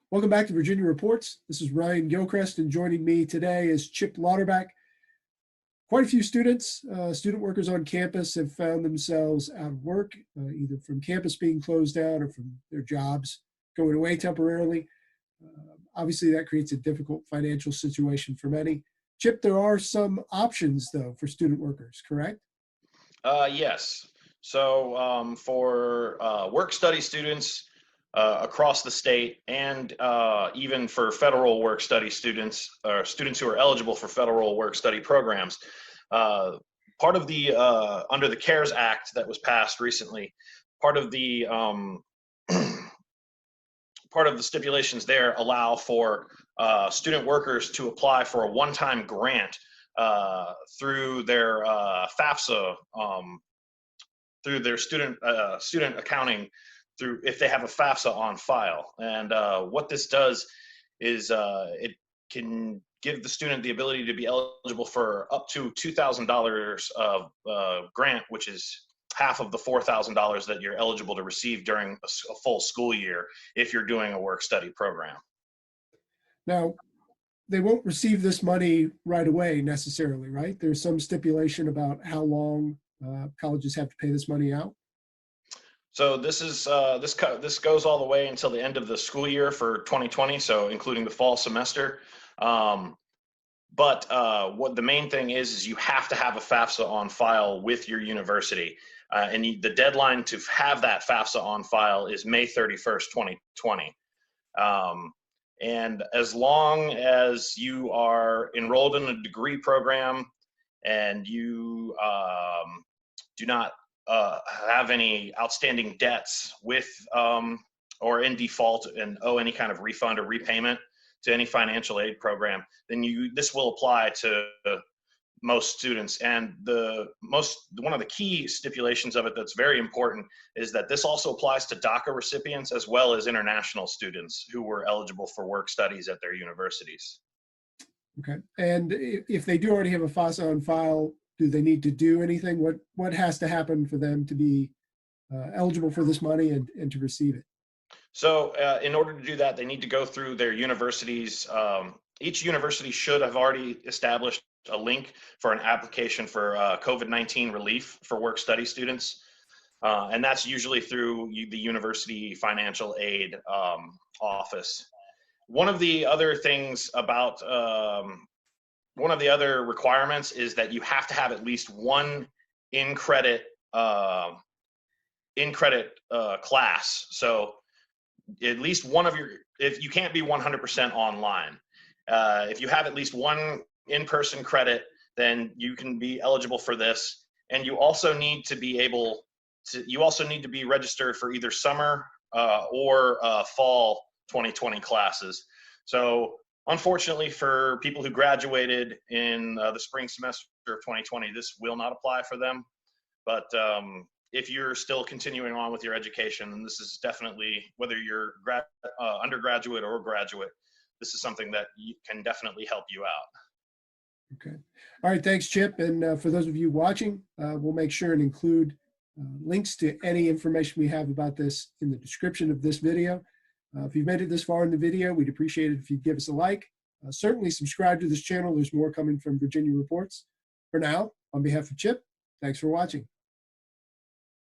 Welcome back to Virginia Reports. This is Ryan Gilchrist, and joining me today is Chip Lauterbach. Quite a few students, student workers on campus have found themselves out of work, either from campus being closed down or from their jobs going away temporarily. Obviously, that creates a difficult financial situation for many. Chip, there are some options, though, for student workers, correct? Yes. So for work-study students across the state, and even for federal work-study students, or students who are eligible for federal work-study programs, uh, part of the under the CARES Act that was passed recently, part of the part of the stipulations there allow for student workers to apply for a one-time grant through their FAFSA, through their student accounting, through if they have a FAFSA on file. And what this does is it can give the student the ability to be eligible for up to $2,000 of grant, which is half of the $4,000 that you're eligible to receive during a full school year if you're doing a work-study program. Now, they won't receive this money right away necessarily, right? There's some stipulation about how long colleges have to pay this money out. So this is this goes all the way until the end of the school year for 2020, so including the fall semester. But what the main thing is you have to have a FAFSA on file with your university, and the deadline to have that FAFSA on file is May 31st, 2020. And as long as you are enrolled in a degree program and you do not have any outstanding debts with or in default and owe any kind of refund or repayment to any financial aid program, then this will apply to most students. And one of the key stipulations of it that's very important is that this also applies to DACA recipients as well as international students who were eligible for work studies at their universities. Okay. And if they do already have a FAFSA on file, do they need to do anything? What has to happen for them to be eligible for this money and to receive it? So in order to do that, they need to go through their universities. Each university should have already established a link for an application for COVID-19 relief for work-study students. And that's usually through the university financial aid office. One of the other things about one of the other requirements is that you have to have at least one in-credit class. So at least one of if you can't be 100% online. If you have at least one in-person credit, then you can be eligible for this. And you also need to be registered for either summer or fall 2020 classes. So unfortunately for people who graduated in the spring semester of 2020, this will not apply for them. But if you're still continuing on with your education, and this is definitely, whether you're undergraduate or graduate, this is something that can definitely help you out. Okay. All right. Thanks, Chip. And for those of you watching, we'll make sure and include links to any information we have about this in the description of this video. If you've made it this far in the video, we'd appreciate it if you'd give us a like. Certainly subscribe to this channel. There's more coming from Virginia Reports. For now, on behalf of Chip, thanks for watching.